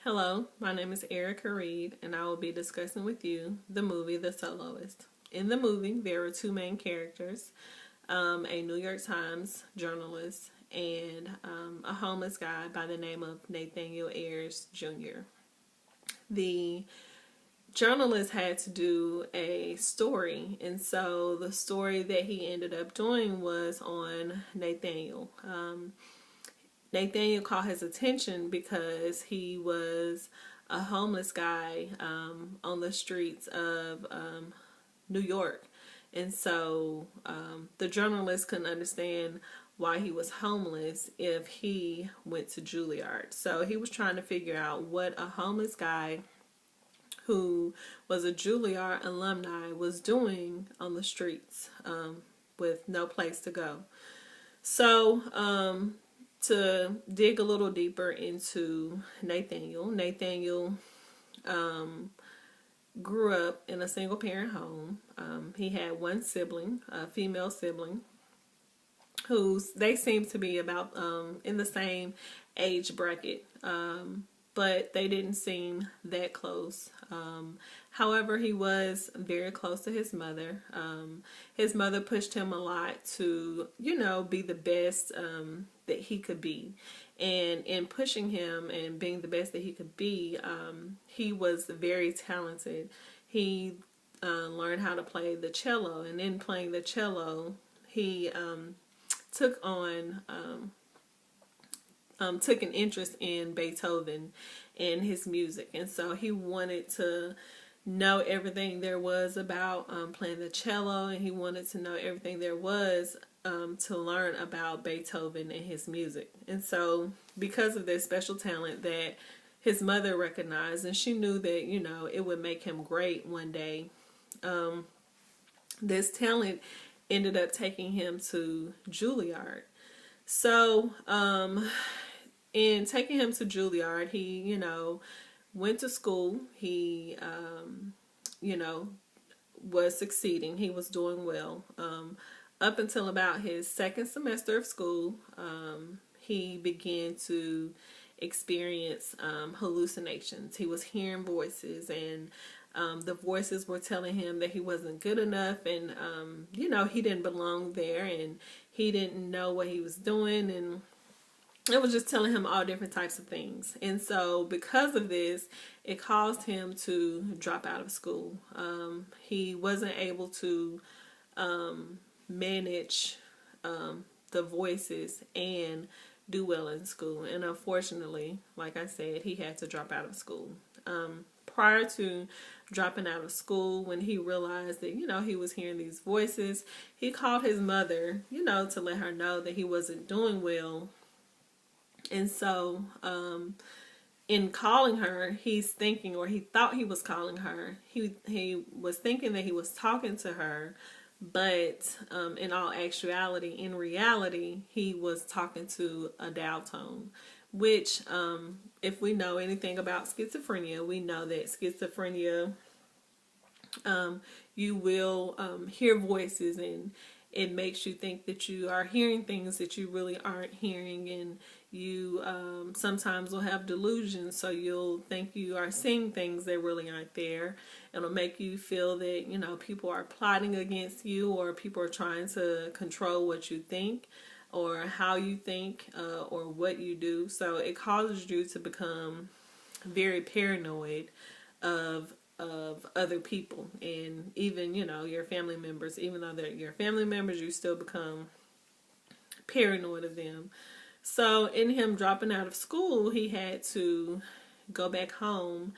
Hello, my name is Erica Reed, and I will be discussing with you the movie The Soloist. In the movie, there are two main characters, a New York Times journalist and a homeless guy by the name of Nathaniel Ayers Jr. The journalist had to do a story, and so the story that he ended up doing was on Nathaniel. Nathaniel caught his attention because he was a homeless guy on the streets of New York. And so the journalist couldn't understand why he was homeless if he went to Juilliard. So he was trying to figure out what a homeless guy who was a Juilliard alumni was doing on the streets with no place to go. So to dig a little deeper into Nathaniel grew up in a single parent home. He had one sibling, a female sibling, they seem to be about in the same age bracket, but they didn't seem that close. However, he was very close to his mother. His mother pushed him a lot to, be the best that he could be. And in pushing him and being the best that he could be, he was very talented. He learned how to play the cello, and in playing the cello, he took an interest in Beethoven and his music, and so he wanted to know everything there was about playing the cello, and he wanted to know everything there was to learn about Beethoven and his music. And so because of this special talent that his mother recognized, and she knew that it would make him great one day, this talent ended up taking him to Juilliard. So in taking him to Juilliard, he went to school. He was succeeding. He was doing well. Up until about his second semester of school, he began to experience hallucinations. He was hearing voices, and the voices were telling him that he wasn't good enough, and he didn't belong there, and he didn't know what he was doing, and it was just telling him all different types of things. And so because of this, it caused him to drop out of school. He wasn't able to manage the voices and do well in school. And unfortunately, like I said, he had to drop out of school. Prior to dropping out of school, when he realized that, he was hearing these voices, he called his mother, to let her know that he wasn't doing well. And so, in calling her, he's thinking, or he thought he was calling her, he was thinking that he was talking to her, but in all actuality, in reality, he was talking to a dial tone, which, if we know anything about schizophrenia, we know that schizophrenia, you will hear voices, and it makes you think that you are hearing things that you really aren't hearing, and you sometimes will have delusions, so you'll think you are seeing things that really aren't there. It'll make you feel that people are plotting against you, or people are trying to control what you think or how you think or what you do. So it causes you to become very paranoid of other people, and even your family members. Even though they're your family members, you still become paranoid of them. So in him dropping out of school, he had to go back home,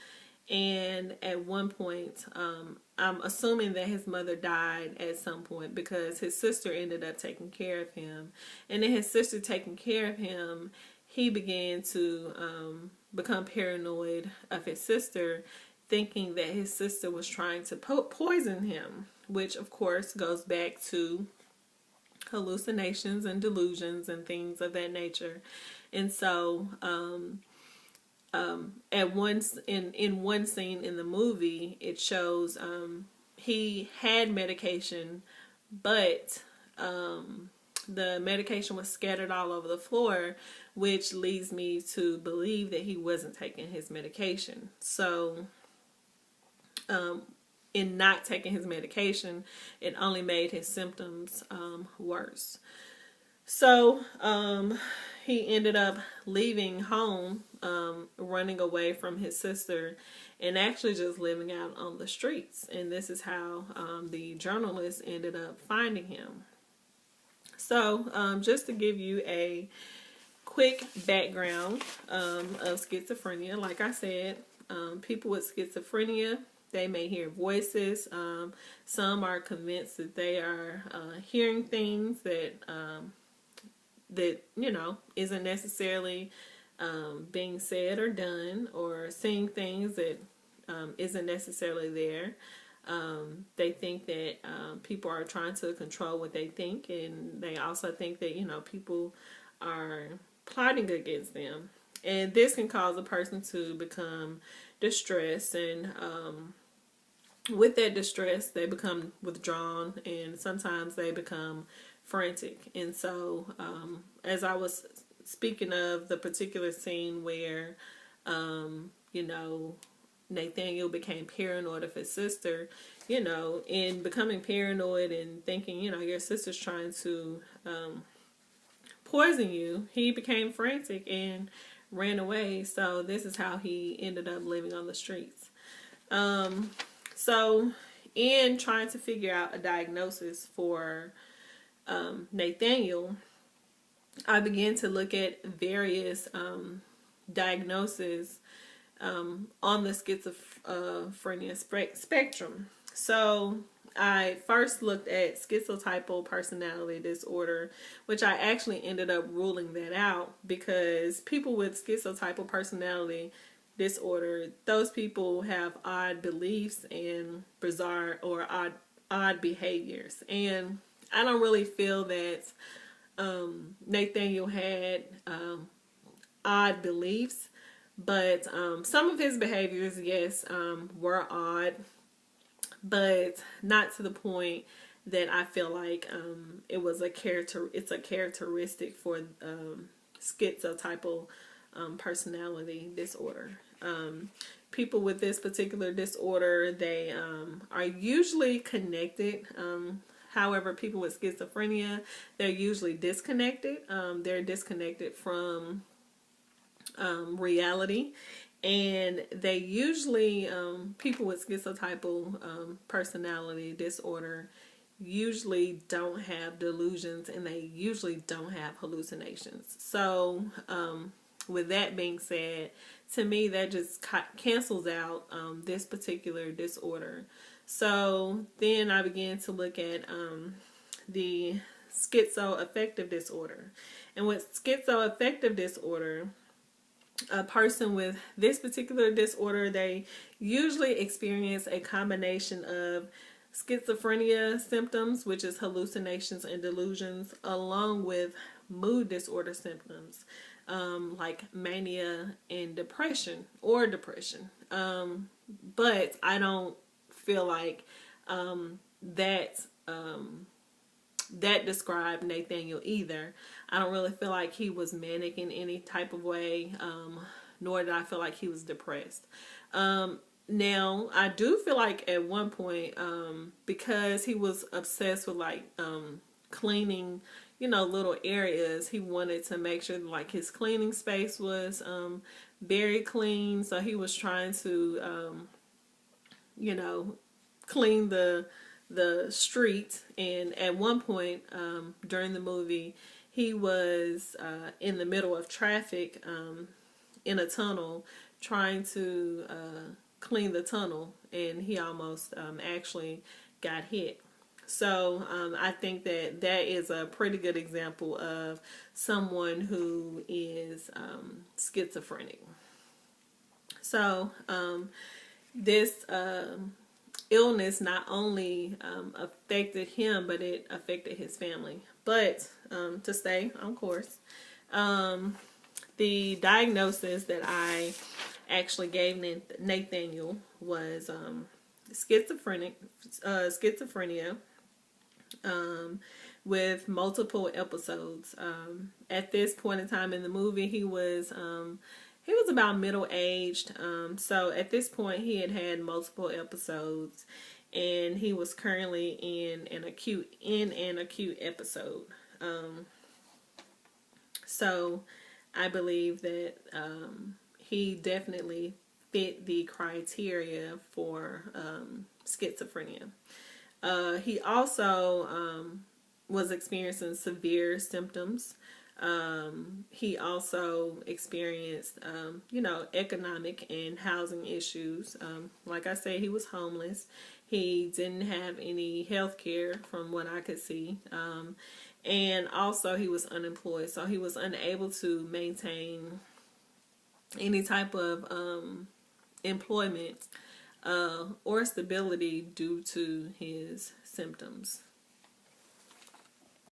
and at one point, I'm assuming that his mother died at some point, because his sister ended up taking care of him. And in his sister taking care of him, he began to become paranoid of his sister, thinking that his sister was trying to poison him, which of course goes back to hallucinations and delusions and things of that nature. And so in one scene in the movie, it shows he had medication, but the medication was scattered all over the floor, which leads me to believe that he wasn't taking his medication. So, in not taking his medication, it only made his symptoms worse. So, he ended up leaving home, running away from his sister, and actually just living out on the streets. And this is how the journalist ended up finding him. So, just to give you a quick background of schizophrenia, like I said, people with schizophrenia, they may hear voices. Some are convinced that they are hearing things that isn't necessarily being said or done, or seeing things that isn't necessarily there. They think that people are trying to control what they think, and they also think that people are plotting against them. And this can cause a person to become distressed, and with that distress, they become withdrawn, and sometimes they become frantic. And so, as I was speaking of the particular scene where, Nathaniel became paranoid of his sister, in becoming paranoid and thinking, your sister's trying to poison you, he became frantic and ran away. So this is how he ended up living on the streets. So in trying to figure out a diagnosis for Nathaniel, I began to look at various diagnoses on the schizophrenia spectrum. So I first looked at schizotypal personality disorder, which I actually ended up ruling that out, because people with schizotypal personality disorder, those people have odd beliefs and bizarre or odd behaviors. And I don't really feel that Nathaniel had odd beliefs, but some of his behaviors, yes, were odd, but not to the point that I feel like it's a characteristic for schizotypal personality disorder. People with this particular disorder, they are usually connected. However, people with schizophrenia, they're usually disconnected. They're disconnected from reality. And they usually, people with schizotypal personality disorder usually don't have delusions, and they usually don't have hallucinations. So, with that being said, to me, that just cancels out this particular disorder. So then I began to look at the schizoaffective disorder. And with schizoaffective disorder, a person with this particular disorder, they usually experience a combination of schizophrenia symptoms, which is hallucinations and delusions, along with mood disorder symptoms, like mania and depression. But I don't feel like that described Nathaniel either. I don't really feel like he was manic in any type of way, nor did I feel like he was depressed. Now, I do feel like at one point, because he was obsessed with cleaning, little areas, he wanted to make sure that his cleaning space was very clean. So he was trying to, clean the street. And at one point during the movie, he was in the middle of traffic in a tunnel trying to clean the tunnel, and he almost actually got hit. So I think that is a pretty good example of someone who is schizophrenic. So this illness not only affected him, but it affected his family. But to stay on course, the diagnosis that I actually gave Nathaniel was schizophrenia, with multiple episodes. At this point in time in the movie, he was about middle aged. So at this point, he had had multiple episodes, and he was currently in an acute episode. So I believe that he definitely fit the criteria for schizophrenia. He also was experiencing severe symptoms. He also experienced, economic and housing issues. Like I said, he was homeless. He didn't have any health care from what I could see. And also he was unemployed. So he was unable to maintain any type of employment or stability due to his symptoms.